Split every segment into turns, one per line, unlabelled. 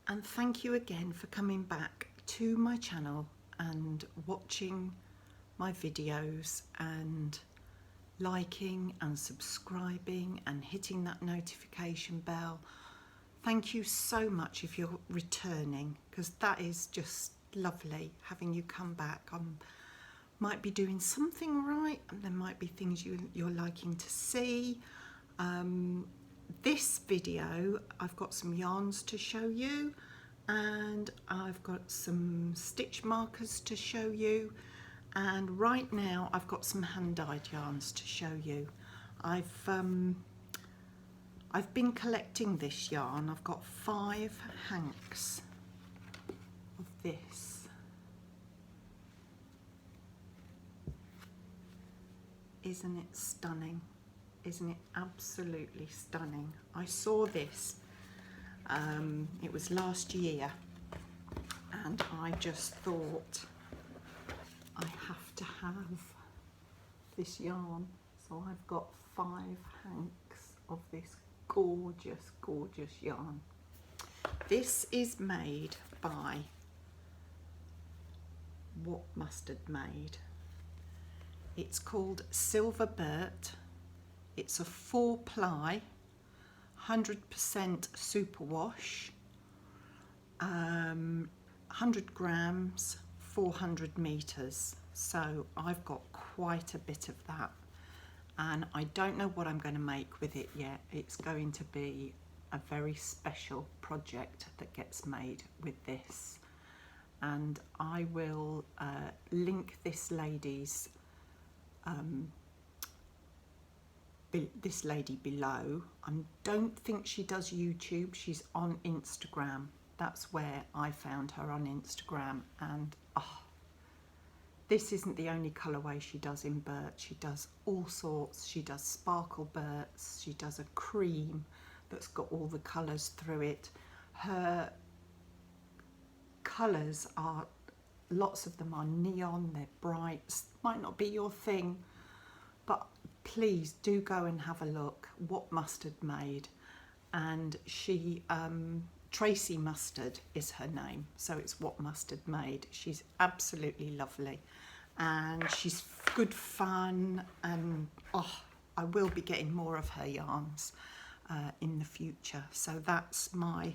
and thank you again for coming back to my channel and watching my videos and liking and subscribing and hitting that notification bell. Thank you so much if you're returning, because that is just lovely having you come back. I might be doing something right, and there might be things you're liking to see. This video, I've got some yarns to show you, and I've got some stitch markers to show you, and right now I've got some hand-dyed yarns to show you. I've been collecting this yarn. I've got 5 hanks of this. Isn't it stunning? Isn't it absolutely stunning? I saw this, it was last year, and I just thought I have to have this yarn. So I've got 5 hanks of this gorgeous, gorgeous yarn. This is made by Whatchamacalit. It's called Silver Burt. It's a 4-ply, 100% superwash, 100 grams, 400 meters. So I've got quite a bit of that, and I don't know what I'm going to make with it yet. It's going to be a very special project that gets made with this, and I will link this lady's this lady below. I don't think she does YouTube. She's on Instagram. That's where I found her, on Instagram. And this isn't the only colourway she does in Burt. She does all sorts. She does sparkle Burts. She does a cream that's got all the colours through it. Her colours are, lots of them are neon, they're bright. Might not be your thing, but please do go and have a look. What Mustard made, and she Tracey Mustard is her name, so it's What Mustard made. She's absolutely lovely, and she's good fun, and I will be getting more of her yarns in the future. So that's my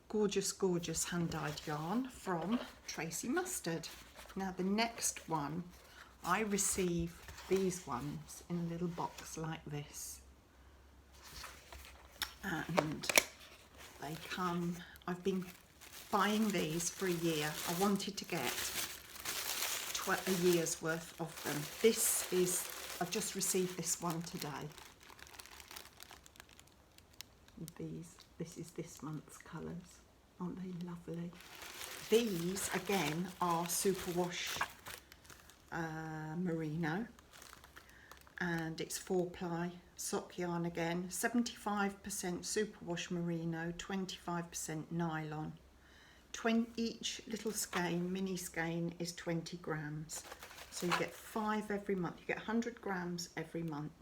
gorgeous, gorgeous hand-dyed yarn from Tracey Mustard. Now the next one, I received these ones in a little box like this, and they come, I've been buying these for a year. I wanted to get a year's worth of them. This is, I've just received this one today. This is this month's colours. Aren't they lovely? These again are superwash merino, and it's 4-ply sock yarn again, 75% superwash merino, 25% nylon. Each little skein, mini skein, is 20 grams. So you get 5 every month. You get 100 grams every month.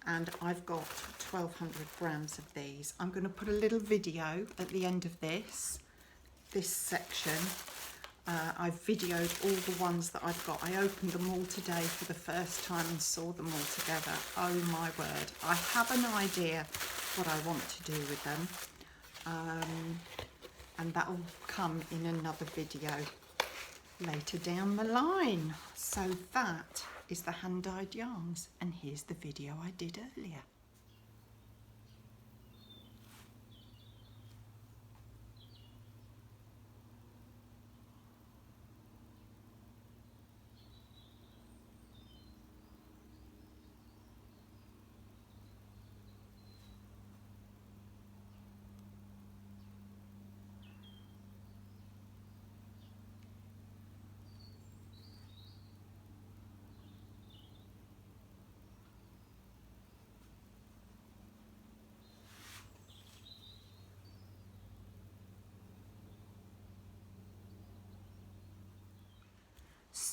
And I've got 1200 grams of these. I'm going to put a little video at the end of this section. I've videoed all the ones that I've got. I opened them all today for the first time and saw them all together. Oh my word. I have an idea what I want to do with them. And that will come in another video later down the line. So that is the hand-dyed yarns, and here's the video I did earlier.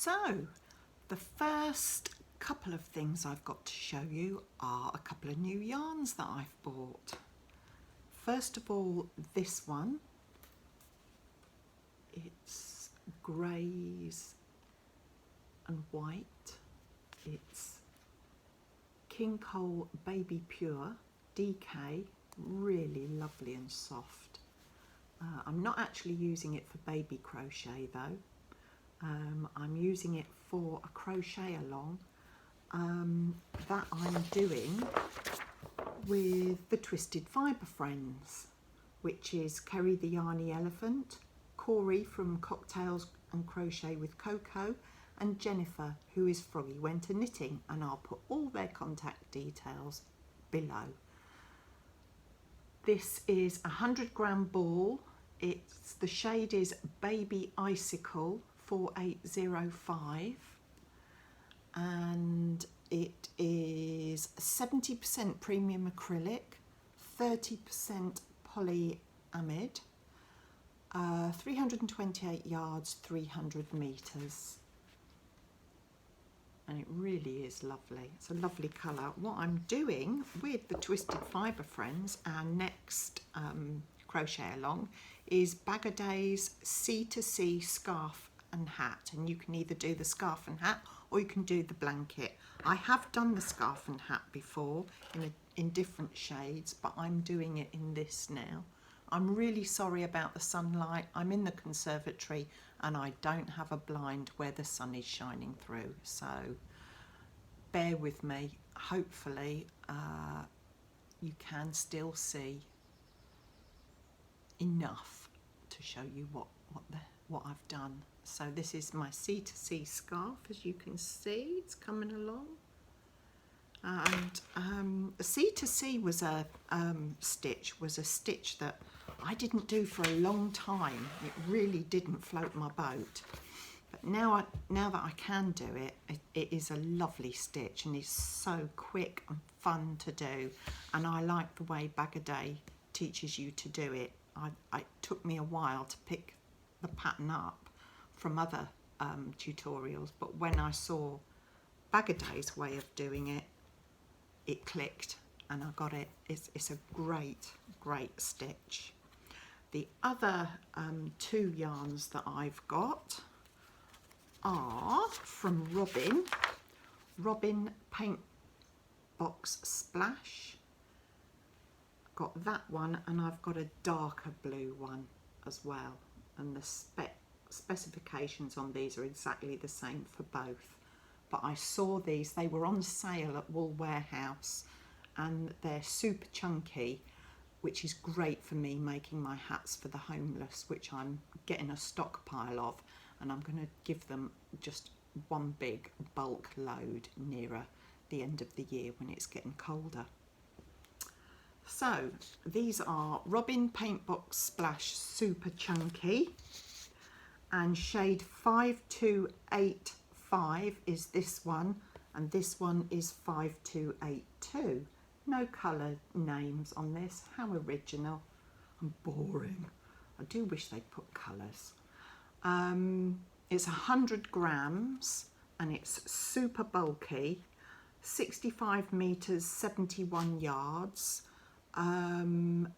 So the first couple of things I've got to show you are a couple of new yarns that I've bought. First of all, this one, it's greys and white. It's King Cole Baby Pure DK, really lovely and soft. I'm not actually using it for baby crochet though. I'm using it for a crochet along that I'm doing with the Twisted Fibre Friends, which is Keri the Yarny Elephant, Corey from Cocktails and Crochet with Coco, and Jennifer, who is Froggy Went a Knitting, and I'll put all their contact details below. This is a 100-gram ball. The shade is Baby Icicle 4805, and it is 70% premium acrylic, 30% polyamide, 328 yards, 300 meters. And it really is lovely. It's a lovely colour. What I'm doing with the Twisted Fibre Friends, our next crochet along, is Bag O' Days C2C scarf and hat, and you can either do the scarf and hat or you can do the blanket. I have done the scarf and hat before in different shades, but I'm doing it in this now. I'm really sorry about the sunlight. I'm in the conservatory and I don't have a blind where the sun is shining through, so bear with me. Hopefully you can still see enough to show you what I've done. So this is my C2C scarf, as you can see, it's coming along. And C2C was a stitch that I didn't do for a long time. It really didn't float my boat. But now that I can do it, it is a lovely stitch and it's so quick and fun to do. And I like the way Bag O' Day teaches you to do it. It took me a while to pick the pattern up from other tutorials, but when I saw Bag O' Day's way of doing it, it clicked and I got it. It's a great stitch. The other two yarns that I've got are from Robin Paint Box Splash. Got that one, and I've got a darker blue one as well, and the specifications on these are exactly the same for both. But I saw these, they were on sale at Wool Warehouse, and they're super chunky, which is great for me making my hats for the homeless, which I'm getting a stockpile of, and I'm going to give them just one big bulk load nearer the end of the year when it's getting colder. So these are Robin Paint Box Splash Super Chunky, and shade 5285 is this one, and this one is 5282. No colour names on this. How original and boring. I do wish they'd put colours. It's 100 grams and it's super bulky, 65 meters, 71 yards.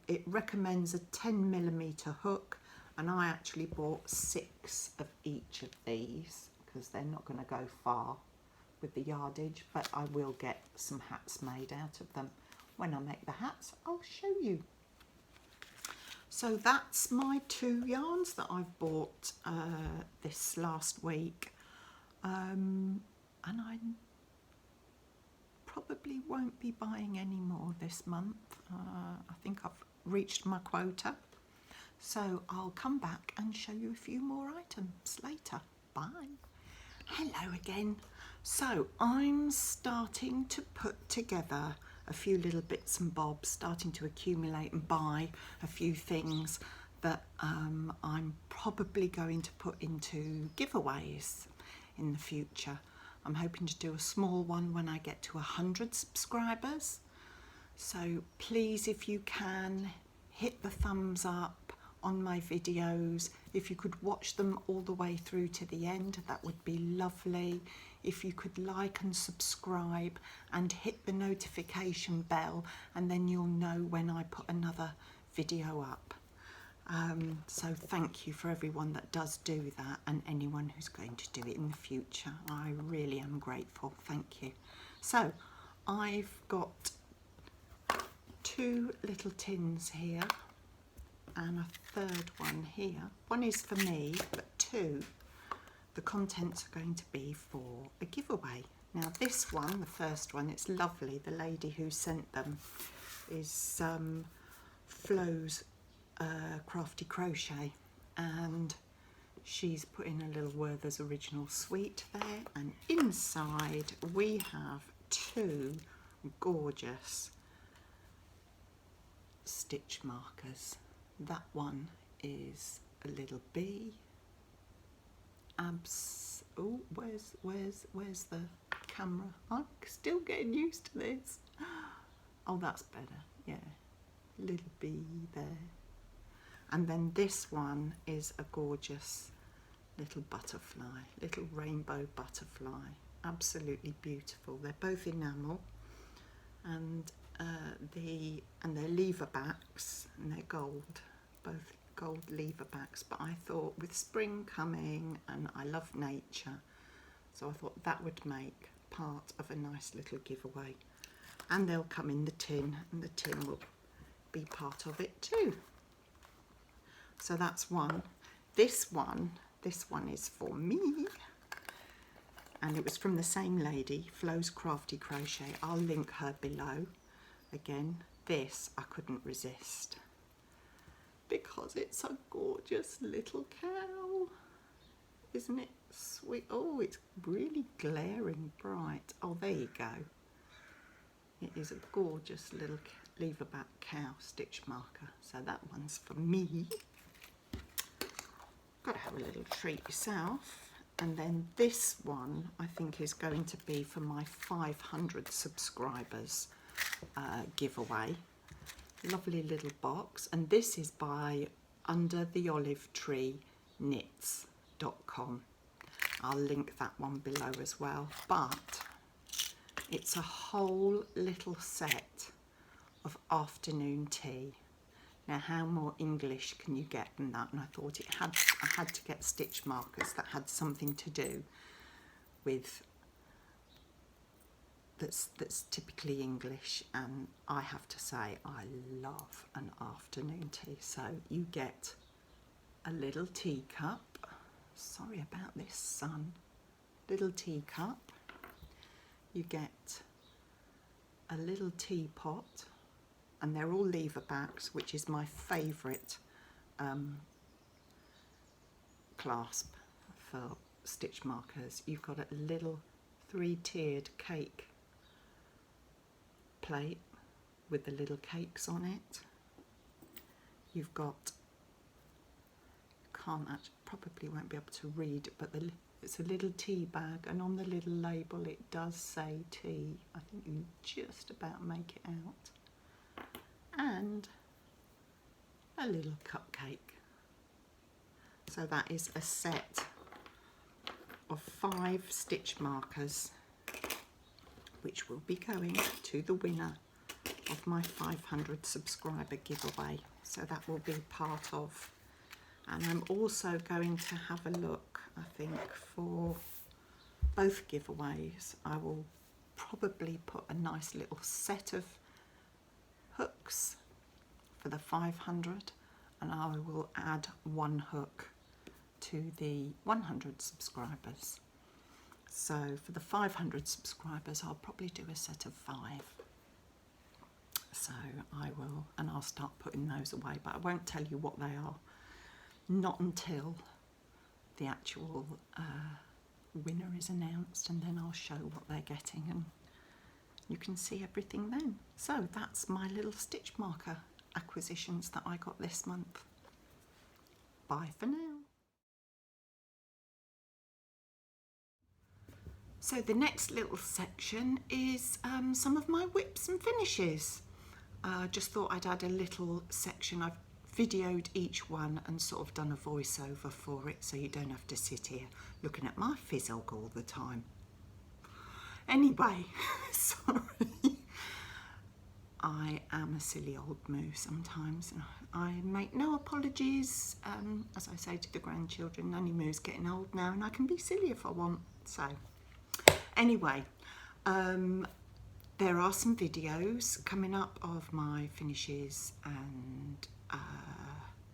It recommends a 10mm hook, and I actually bought 6 of each of these because they're not going to go far with the yardage, but I will get some hats made out of them. When I make the hats, I'll show you. So that's my 2 yarns that I've bought this last week, and I probably won't be buying any more this month. I think I've reached my quota, so I'll come back and show you a few more items later. Bye. Hello again. So I'm starting to put together a few little bits and bobs, starting to accumulate and buy a few things that I'm probably going to put into giveaways in the future. I'm hoping to do a small one when I get to 100 subscribers. So please, if you can, hit the thumbs up on my videos. If you could watch them all the way through to the end, that would be lovely. If you could like and subscribe and hit the notification bell, and then you'll know when I put another video up. So thank you for everyone that does do that, and anyone who's going to do it in the future. I really am grateful. Thank you. So I've got 2 little tins here and a 3rd one here. One is for me, but 2, the contents are going to be for a giveaway. Now this one, the first one, it's lovely. The lady who sent them is Flo's Crafty Crochet, and she's put in a little Werther's Original Sweet there, and inside we have 2 gorgeous stitch markers. That one is a little bee. Oh, where's the camera? I'm still getting used to this. Oh, that's better. Yeah, little bee there. And then this one is a gorgeous little butterfly, little rainbow butterfly. Absolutely beautiful. They're both enamel, and they're lever backs, and they're gold, both gold lever backs. But I thought with spring coming, and I love nature, so I thought that would make part of a nice little giveaway. And they'll come in the tin, and the tin will be part of it too. So that's one. This one is for me, and it was from the same lady, Flo's Crafty Crochet. I'll link her below. Again, this I couldn't resist because it's a gorgeous little cow. Isn't it sweet? Oh, it's really glaring bright. Oh, there you go. It is a gorgeous little leverback cow stitch marker. So that one's for me. Got to have a little treat yourself. And then this one I think is going to be for my 500 subscribers giveaway. Lovely little box, and this is by undertheolivetreeknits.com. I'll link that one below as well, but it's a whole little set of afternoon tea. Now, how more English can you get than that? And I thought I had to get stitch markers that had something to do with that's typically English, and I have to say I love an afternoon tea. So you get a little teacup. Sorry about this sun. Little teacup. You get a little teapot, and they're all lever backs, which is my favourite clasp for stitch markers. You've got a little 3-tiered cake plate with the little cakes on it. You've got, probably won't be able to read, but it's a little tea bag, and on the little label it does say tea. I think you can just about make it out. And a little cupcake. So that is a set of 5 stitch markers, which will be going to the winner of my 500 subscriber giveaway. So that will be part of. And I'm also going to have a look, I think, for both giveaways. I will probably put a nice little set of hooks for the 500, and I will add 1 hook to the 100 subscribers. So for the 500 subscribers, I'll probably do a set of 5. So I will, and I'll start putting those away, but I won't tell you what they are, not until the actual winner is announced, and then I'll show what they're getting, and you can see everything then. So that's my little stitch marker acquisitions that I got this month. Bye for now. So the next little section is some of my whips and finishes. Just thought I'd add a little section. I've videoed each one and sort of done a voiceover for it, so you don't have to sit here looking at my fizzle all the time. Anyway, sorry. I am a silly old moo sometimes. I make no apologies. As I say to the grandchildren, Nanny Moo's getting old now and I can be silly if I want. So anyway, there are some videos coming up of my finishes and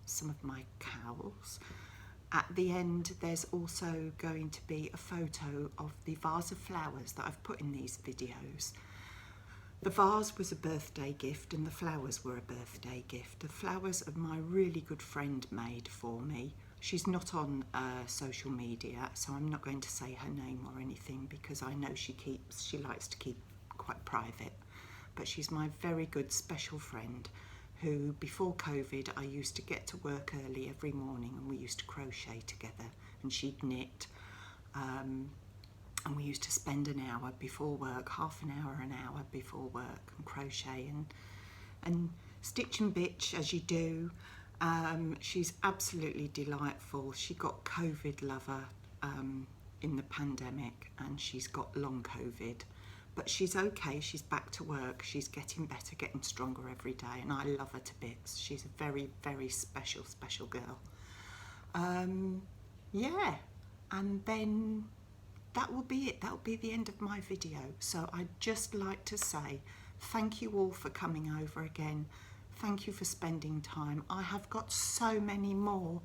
some of my CALS. At the end, there's also going to be a photo of the vase of flowers that I've put in these videos. The vase was a birthday gift and the flowers were a birthday gift. The flowers are my really good friend made for me. She's not on social media, so I'm not going to say her name or anything because I know she likes to keep quite private. But she's my very good special friend who, before COVID, I used to get to work early every morning and we used to crochet together, and she'd knit. And we used to spend an hour before work, half an hour before work, and crochet and stitch and bitch as you do. She's absolutely delightful. She got COVID, lover, in the pandemic, and she's got long COVID. But she's okay, she's back to work, she's getting better, getting stronger every day, and I love her to bits. She's a very, very special, special girl. Yeah, and then that will be it. That will be the end of my video. So I'd just like to say thank you all for coming over again. Thank you for spending time. I have got so many more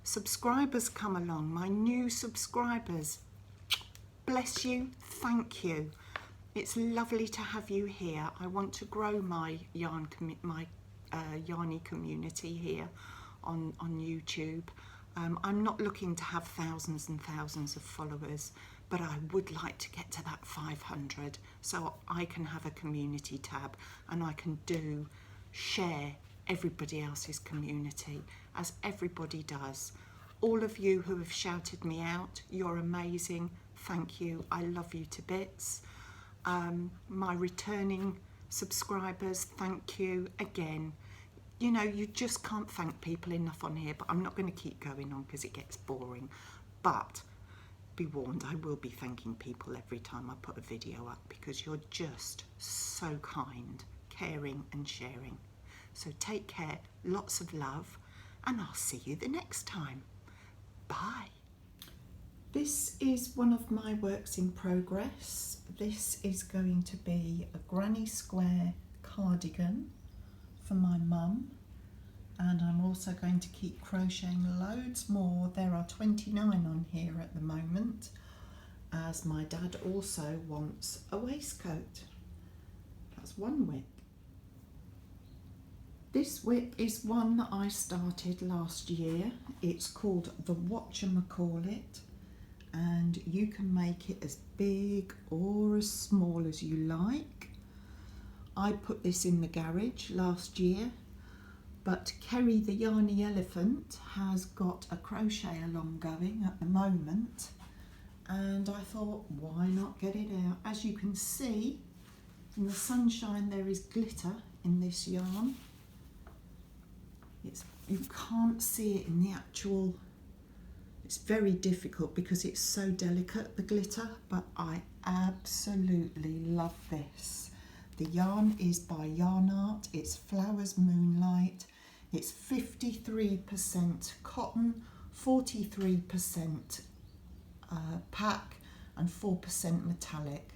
subscribers come along, my new subscribers. Bless you, thank you. It's lovely to have you here. I want to grow my Yarny community here on YouTube. I'm not looking to have thousands and thousands of followers, but I would like to get to that 500 so I can have a community tab and I can share everybody else's community, as everybody does. All of you who have shouted me out, you're amazing. Thank you. I love you to bits. My returning subscribers, thank you again. You know, you just can't thank people enough on here, but I'm not going to keep going on because it gets boring. But be warned, I will be thanking people every time I put a video up because you're just so kind, caring and sharing. So take care, lots of love, and I'll see you the next time. Bye. This is one of my works in progress. This is going to be a granny square cardigan for my mum, and I'm also going to keep crocheting loads more. There are 29 on here at the moment, as my dad also wants a waistcoat. That's one WIP. This WIP is one that I started last year. It's called the Whatchamacalit, and you can make it as big or as small as you like. I put this in the garage last year, but Keri the Yarny elephant has got a crochet along going at the moment, and I thought, why not get it out? As you can see in the sunshine, there is glitter in this yarn. You can't see it in the actual. It's very difficult because it's so delicate, the glitter, but I absolutely love this. The yarn is by Yarn Art. It's Flowers Moonlight. It's 53% cotton, 43% pack and 4% metallic.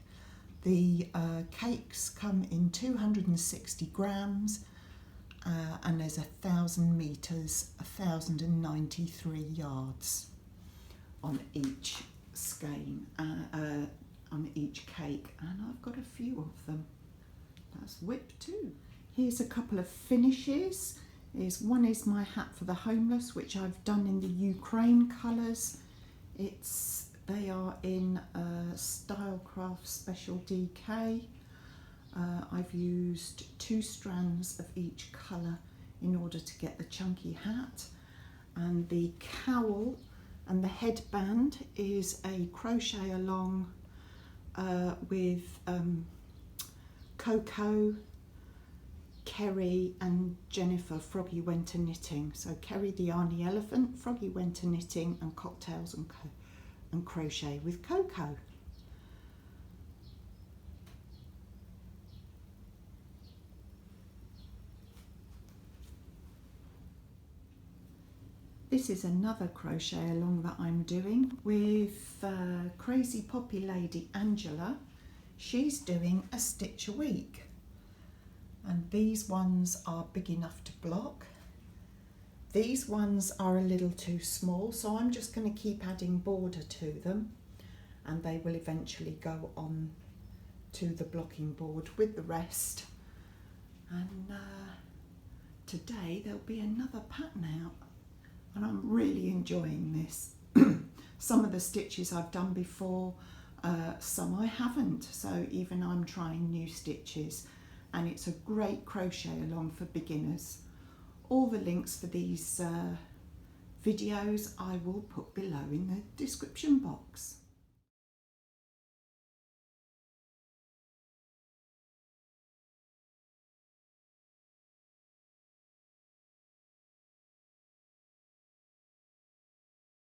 The cakes come in 260 grams and there's 1,000 meters, 1,093 yards on each skein, on each cake, and I've got a few of them. That's WIP too. Here's a couple of finishes. One is my hat for the homeless, which I've done in the Ukraine colours. They are in Stylecraft Special DK. I've used 2 strands of each colour in order to get the chunky hat, and the cowl and the headband is a crochet along with Coco, Keri and Jennifer. Froggy went to knitting. So Keri the Yarny elephant, Froggy went to knitting, and cocktails and crochet with Coco. this is another crochet along that I'm doing with Crazy Poppy Lady Angela. She's doing a stitch a week, and these ones are big enough to block. These ones are a little too small, so I'm just going to keep adding border to them, and they will eventually go on to the blocking board with the rest. And today there'll be another pattern out, and I'm really enjoying this. Some of the stitches I've done before, some I haven't, so even I'm trying new stitches, and it's a great crochet along for beginners. All the links for these videos I will put below in the description box.